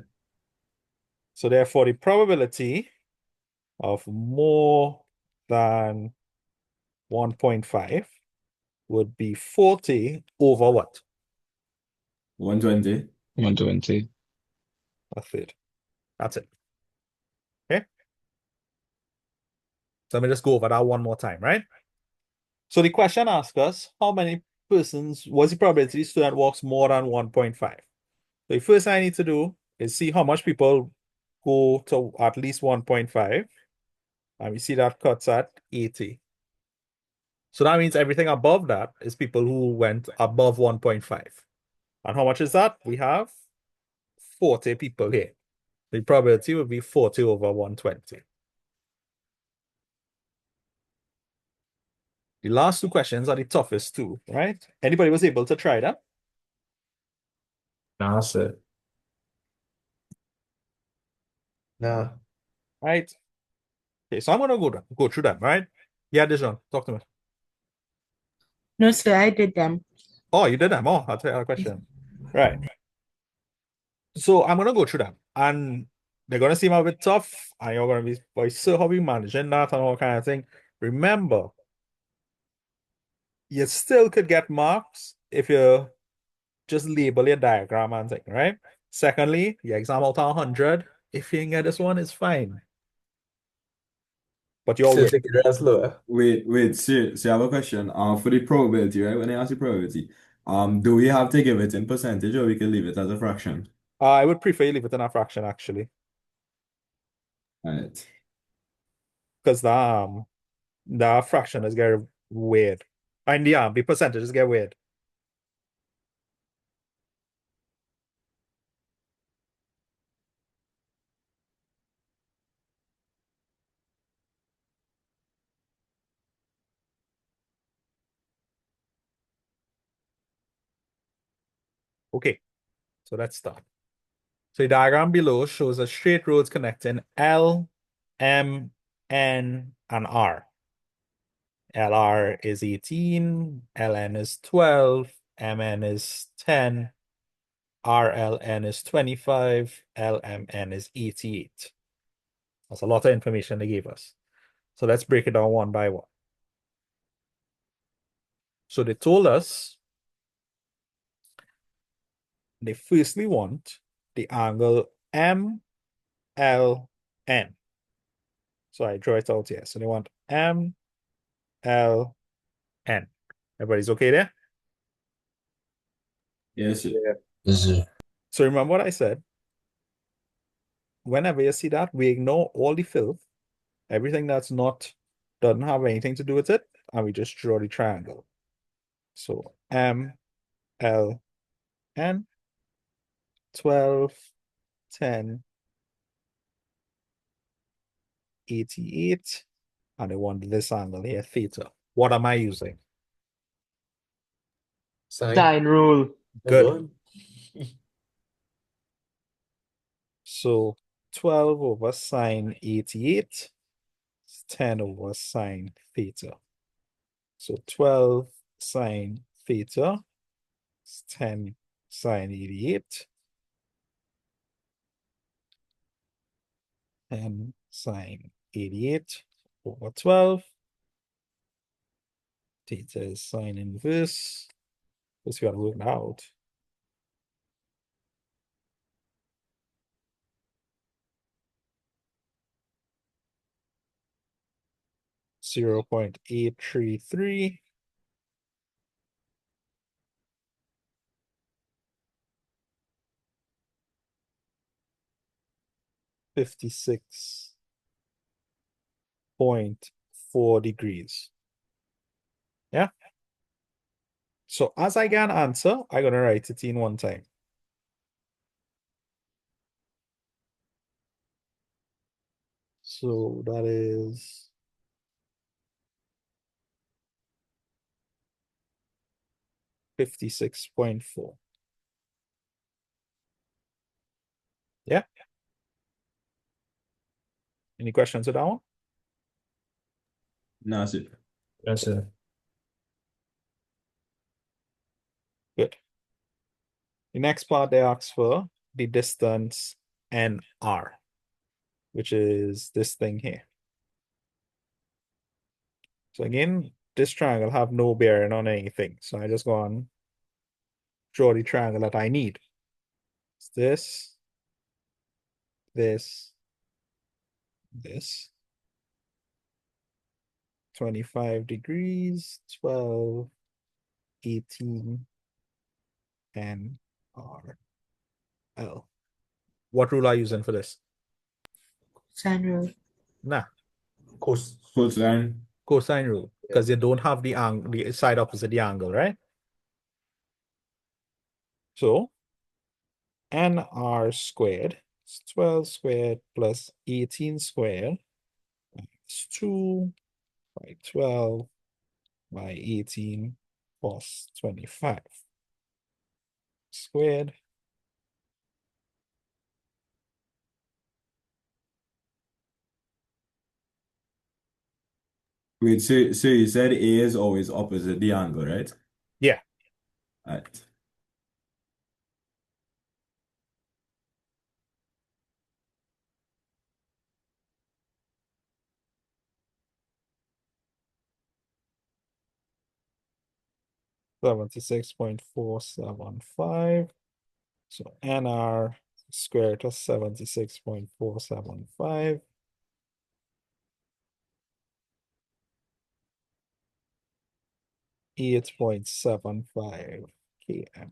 A: So therefore the probability of more than 1.5 would be 40 over what?
D: 120?
G: 120.
A: A third. That's it. Okay. So let me just go over that one more time, right? So the question asks us how many persons, what's the probability the student walks more than 1.5? So the first thing I need to do is see how much people go to at least 1.5. And we see that cuts at 80. So that means everything above that is people who went above 1.5. And how much is that? We have 40 people here. The probability would be 40 over 120. The last two questions are the toughest two, right? Anybody was able to try that?
F: Nah, sir.
H: Nah.
A: Right? Okay, so I'm gonna go through them, right? Yeah, Dijon, talk to me.
I: No, sir, I did them.
A: Oh, you did them. Oh, I'll tell you a question. Right. So I'm gonna go through them, and they're gonna seem a bit tough, and you're gonna be, but so how we managing that and all kind of thing. Remember, you still could get marks if you just label your diagram and thing, right? Secondly, your exam out of 100, if you can get this one, it's fine. But you're
H: Still
A: win.
H: take it real slow.
D: Wait, so I have a question. For the probability, right? When I ask the probability, do we have to give it in percentage or we can leave it as a fraction?
A: I would prefer you leave it in a fraction actually,
D: Right.
A: because the fraction is get weird. And yeah, the percentages get weird. Okay, so let's start. So the diagram below shows a straight roads connecting L, M, N, and R. LR is 18, LN is 12, MN is 10, RLN is 25, LMN is 88. That's a lot of information they gave us. So let's break it down one by one. So they told us they firstly want the angle MLN. So I draw it out here. So they want MLN. Everybody's okay there?
D: Yes, sir.
H: Yeah.
F: Yes, sir.
A: So remember what I said? Whenever you see that, we ignore all the filth, everything that's not, doesn't have anything to do with it, and we just draw the triangle. So MLN 12, 10, 88, and I want this angle here, theta. What am I using?
C: Sine rule.
A: Good. So 12 over sine 88 is 10 over sine theta. So 12 sine theta is 10 sine 88. 10 sine 88 over 12. Theta is sine inverse. Because we got to work it out. Zero 0.833. .4 degrees. Yeah. So as I get an answer, I'm gonna write it in one time. So that is 56.4. Yeah. Any questions with that one?
D: No, sir.
F: Yes, sir.
A: Good. The next part they ask for the distance NR, which is this thing here. So again, this triangle have no bearing on anything. So I just go on draw the triangle that I need. It's this, this, this. 25 degrees, 12, 18, and RL. What rule are you using for this?
I: Sine rule.
A: Nah,
D: Cosine.
A: cosine rule, because you don't have the angle, the side opposite the angle, right? So NR squared is 12 squared plus 18 squared is 2 by 12 by 18 plus 25 squared.
D: Wait, so you said A is always opposite the angle, right?
A: Yeah.
D: Right.
A: 76.475. So NR squared to 76.475. It's 0.75 km.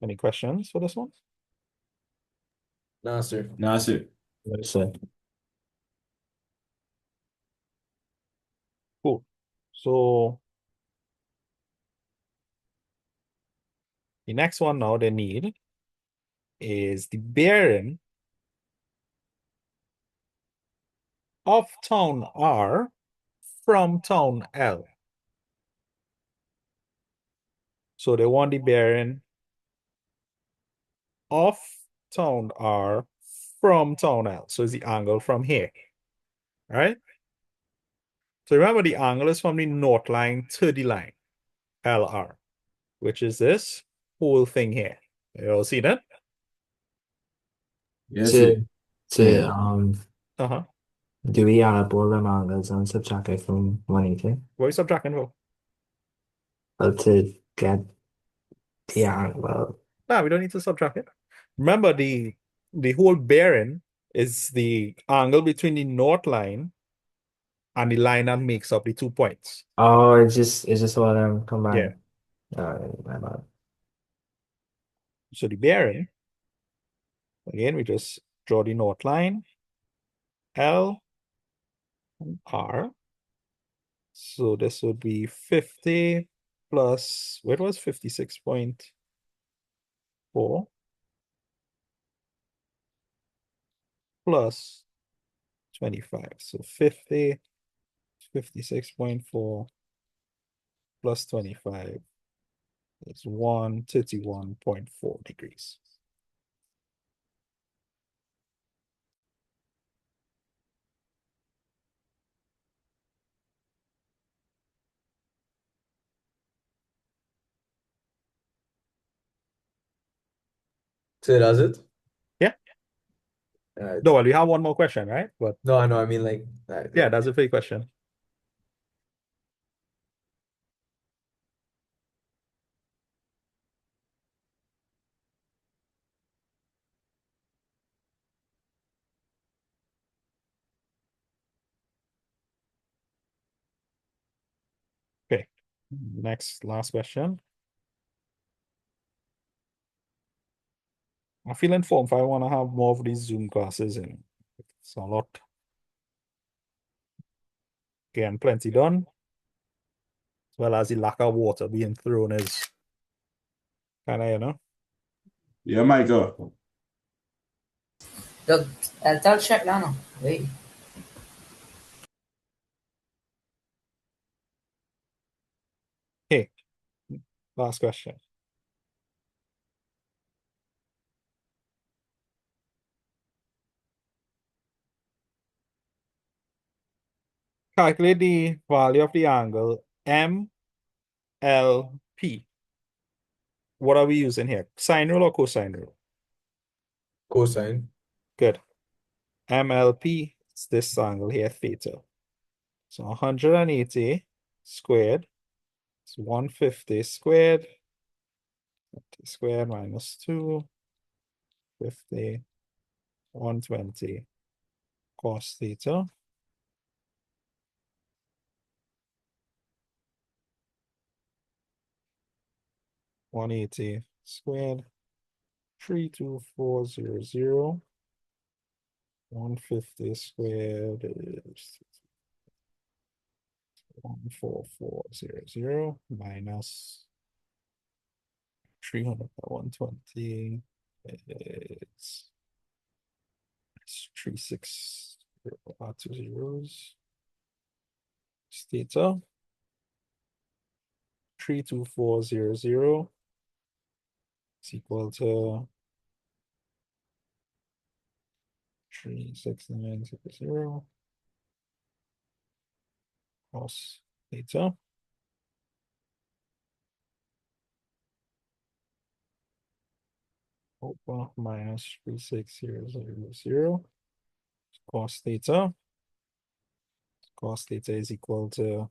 A: Any questions for this one?
H: Nah, sir.
D: Nah, sir.
F: So,
A: Cool. So the next one now they need is the bearing of town R from town L. So they want the bearing of town R from town L. So it's the angle from here, right? So remember the angle is from the north line to the line, LR, which is this whole thing here. You all see that?
D: Yes,
F: so,
D: sir.
F: so,
A: Uh-huh.
F: do we add up all the angles and subtract it from 180?
A: What are you subtracting for?
F: Well, to get the angle.
A: No, we don't need to subtract it. Remember the whole bearing is the angle between the north line and the line that makes up the 2 points.
F: Oh, it's just all them
A: Yeah.
F: combined. My bad.
A: So the bearing, again, we just draw the north line, L and R. So this would be 50 plus, what was 56.4 plus 25. So 50, 56.4 plus 25 is 131.4 degrees.
H: So that's it?
A: Yeah. No, well, we have one more question, right? But
H: No, I know. I mean, like,
A: yeah, that's a free question. Okay. Last question. I feel informed if I want to have more of these Zoom classes and it's a lot. Again, plenty done. As well as the lack of water being thrown is kind of,
D: Yeah, Michael.
E: Look, tell check down now. Wait.
A: Okay. Last question. Calculate the value of the angle MLP. What are we using here? Sine rule or cosine rule?
H: cosine.
A: Good. MLP is this angle here, theta. So 180 squared is 150 squared. 50 squared minus 2, 50, 120 cos theta. $180 squared, 32400. 150 squared is 14400 minus 300 by 120. It's 360, 2 zeros. It's theta. 32400 is equal to 36900 cos theta over minus 36000 cos theta. Cos theta is equal to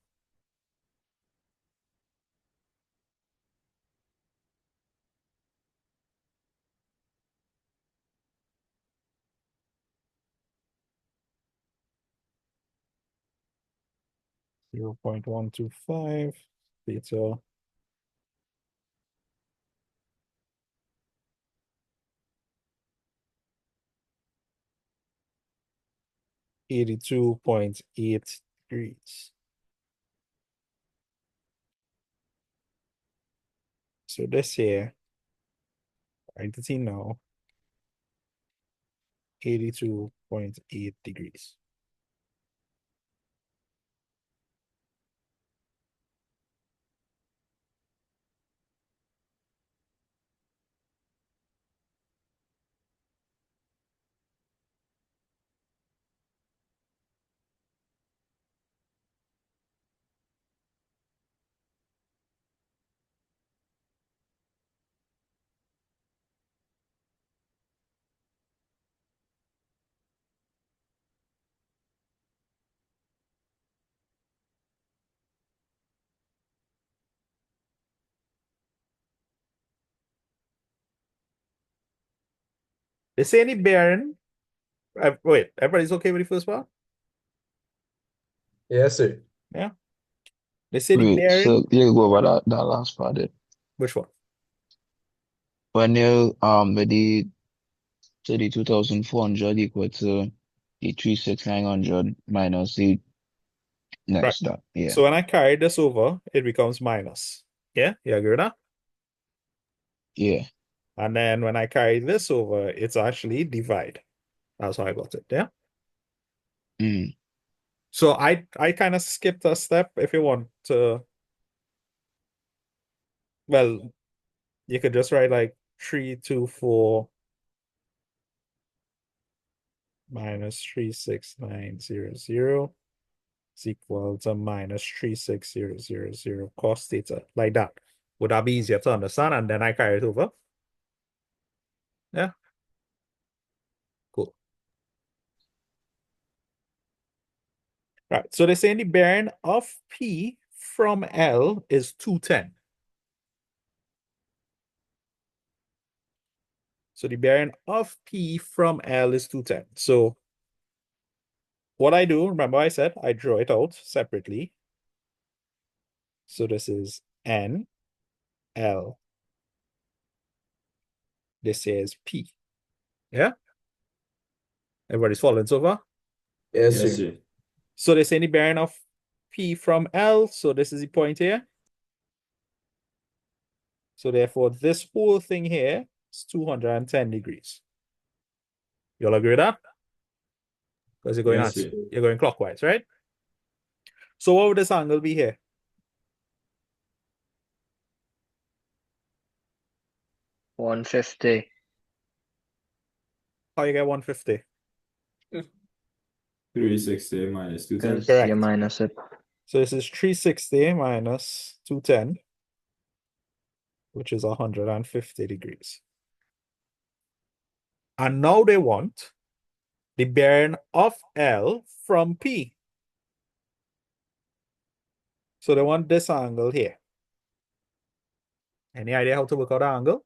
A: 0.125 theta $82.8. So this here, write it in now, 82.8 degrees. They say any bearing. Wait, everybody's okay with the first part?
H: Yes, sir.
A: Yeah. They say the
G: Wait, so
A: bearing.
G: you go over that last part there.
A: Which one?
G: When you with the 32,400 equal to the 36,900 minus the
A: Right.
G: next step. Yeah.
A: So when I carry this over, it becomes minus. Yeah, you agree with that?
G: Yeah.
A: And then when I carry this over, it's actually divide. That's how I got it. Yeah.
G: Mm.
A: So I kind of skipped a step if you want to. Well, you could just write like 324 minus 36900 is equal to minus 36000 cos theta, like that. Would that be easier to understand? And then I carry it over. Yeah. Cool. Right. So they're saying the bearing of P from L is 210. So the bearing of P from L is 210. So what I do, remember I said I draw it out separately. So this is N, L. This is P. Yeah? Everybody's following so far?
H: Yes,
D: Yes,
H: sir.
D: sir.
A: So they say the bearing of P from L. So this is the point here. So therefore, this whole thing here is 210 degrees. You all agree with that? Because
D: Yes, sir.
A: you're going clockwise, right? So what would this angle be here?
C: $150.
A: How you get 150?
D: 360 minus 210.
C: Because
A: Correct.
C: you minus it.
A: So this is 360 minus 210, which is 150 degrees. And now they want the bearing of L from P. So they want this angle here. Any idea how to work out the angle?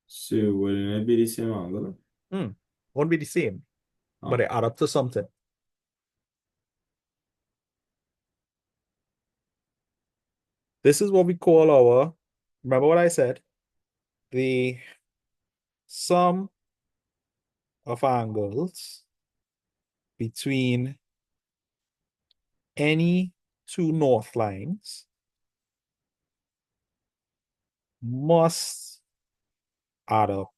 D: So wouldn't it be the same angle?
A: Won't be the same, but
D: Oh.
A: they add up to something. This is what we call our, remember what I said? The sum of angles between any two north lines must add up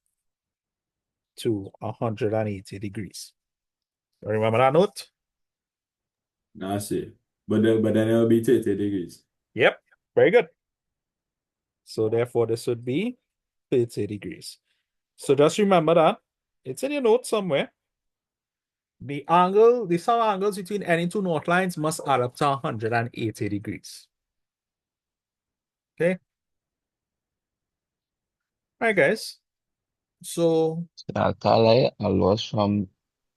A: to 180 degrees. Remember that note?
D: Nah, sir. But then it'll be 30 degrees.
A: Yep, very good. So therefore, this would be 30 degrees. So just remember that. It's in your notes somewhere. The sum angles between any two north lines must add up to 180 degrees. Okay. All right, guys. So
G: I can't lie, I lost from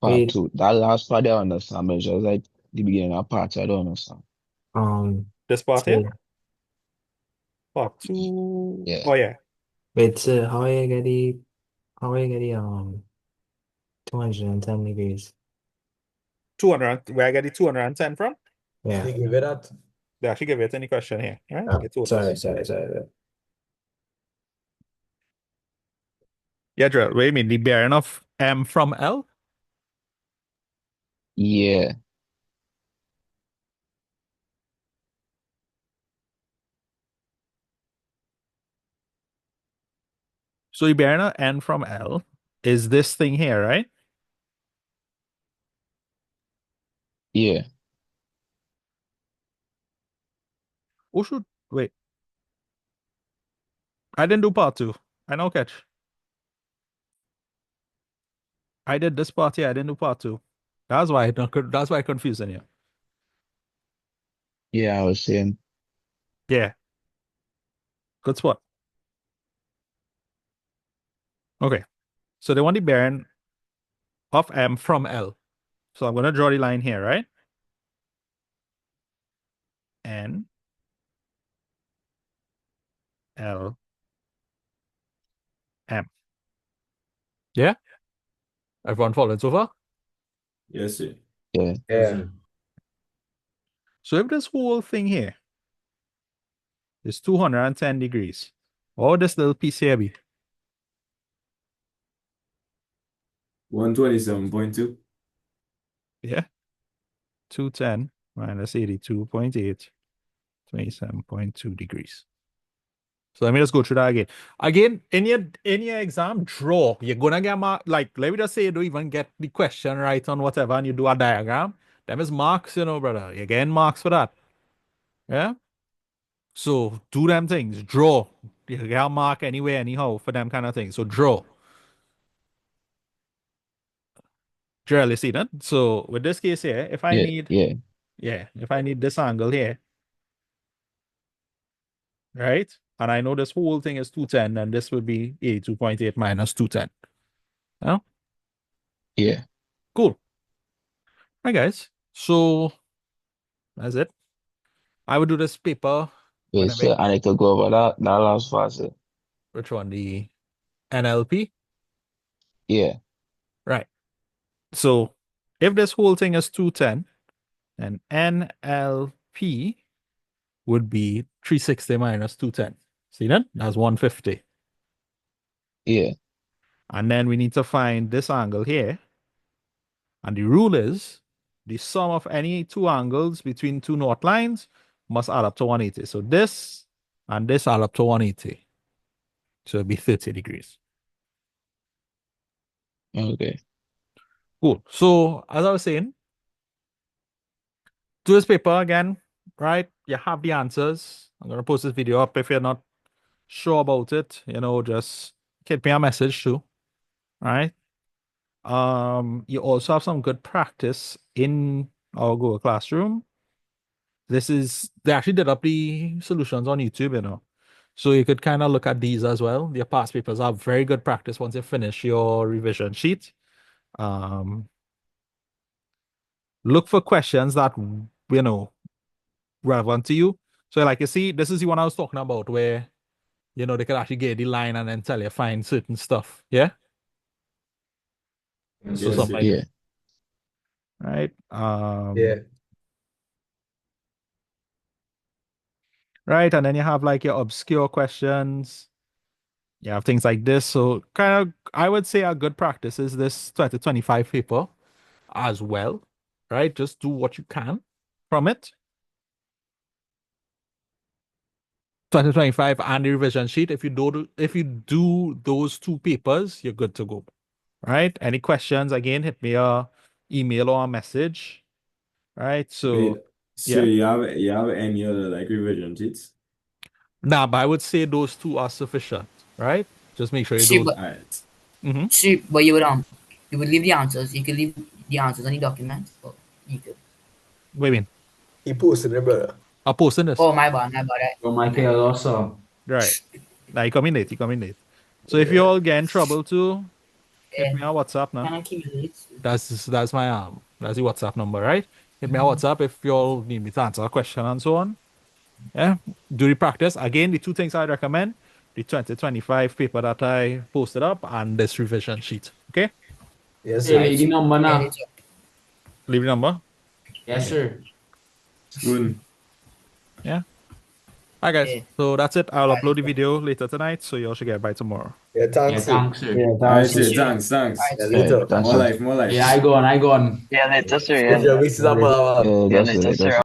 G: part
F: Wait,
G: two. That last part I understand, but it's just like the beginning of part I don't understand.
A: this part here,
F: so,
A: part two.
G: Yeah.
A: Oh yeah,
F: wait, so how are you getting 210 degrees?
A: 200. Where I get the 210 from?
F: Yeah.
H: They give it that.
A: They actually give it any question here. All right,
F: Oh,
A: get to it.
F: sorry.
A: Yeah, Joel, wait a minute. The bearing of M from L?
G: Yeah.
A: So the bearing of N from L is this thing here, right?
G: Yeah.
A: Oh, shoot. Wait. I didn't do part two. I know catch. I did this part here. I didn't do part two. That's why I confused you.
G: Yeah, I was saying.
A: Yeah. Good spot. Okay. So they want the bearing of M from L. So I'm going to draw the line here, right? N, L, M. Yeah? Everyone following so far?
D: Yes, sir.
G: Yeah.
H: Yeah.
A: So if this whole thing here is 210 degrees, or this little piece here be?
D: 127.2.
A: Yeah. 210 minus 82.8, 27.2 degrees. So let me just go through that again. Again, in your exam, draw. You're gonna get mark. Like, let me just say you don't even get the question right on whatever, and you do a diagram. Them is marks, brother. You're getting marks for that. Yeah. So do them things. Draw. You get a mark anyway, anyhow, for them kind of things. So draw. Draw, you see that? So with this case here, if I
G: Yeah.
A: need,
G: Yeah.
A: if I need this angle here, right? And I know this whole thing is 210, and this would be 82.8 minus 210. Yeah?
G: Yeah.
A: Cool. Hi guys. So that's it. I would do this paper
G: Wait,
A: whenever.
G: so I need to go over that last part. So.
A: Which one? The NLP?
G: Yeah.
A: Right. So if this whole thing is 210, then NLP would be 360 minus 210. See that? That's 150.
G: Yeah.
A: And then we need to find this angle here. And the rule is the sum of any two angles between two north lines must add up to 180. So this and this add up to 180. So it'd be 30 degrees.
G: Okay.
A: Cool. So as I was saying, do this paper again, right? You have the answers. I'm gonna post this video up. If you're not sure about it, just get me a message too. Right. You also have some good practice in our Google Classroom. They actually did up the solutions on YouTube. So you could kind of look at these as well. Your past papers are very good practice once you finish your revision sheet. Look for questions that relevant to you. So like you see, this is the one I was talking about where they could actually get the line and then tell you find certain stuff. Yeah. So
D: Yes,
A: something
D: sir.
A: like
G: Yeah.
A: right.
H: Yeah.
A: Right. And then you have like your obscure questions. You have things like this. So kind of I would say a good practice is this 2025 paper as well. Right? Just do what you can from it. 2025 and the revision sheet. If you do those two papers, you're good to go. Right? Any questions, again, hit me a email or a message. Right?
D: Wait,
A: So
D: So you have any other like revision sheets?
A: Nah, but I would say those two are sufficient, right? Just make sure you
E: See,
A: don't.
E: but
A: Mm-hmm.
E: see, but you would leave the answers. You could leave the answers on the document. Or you could.
A: What do you mean?
H: He posted it, brother.
A: I'll post in this.
E: Oh, my bad. Right.
B: So Michael also.
A: Right. Now you come in late. So if you all get in trouble too, hit me on WhatsApp now.
E: Can I keep it?
A: That's my that's the WhatsApp number, right? Hit me on WhatsApp if you all need me to answer a question and so on. Yeah. Do the practice. Again, the two things I recommend, the 2025 paper that I posted up and this revision sheet. Okay?
H: Yes,
B: Hey,
H: sir.
B: lady number now.
A: Leave the number.
B: Yes, sir.
D: Spoon.
A: Yeah. Alright guys.
E: Yeah.
A: So that's it. I'll upload the video later tonight, so you all should get it by tomorrow.
H: Yeah,
B: Yeah,
H: thanks, sir.
B: thanks, sir.
F: Yeah,
D: All right,
F: thanks.
D: sir. Thanks.
E: Alright,
H: Yeah,
E: sir.
H: later.
G: Thanks,
D: More
G: sir.
D: life.
B: Yeah, I gone.
C: Yeah, later, sir.
H: If
C: Yeah,
H: you're mixing up,
G: Yeah,
C: yeah,
G: that's it,
C: later,
G: that's
C: sir.
G: it.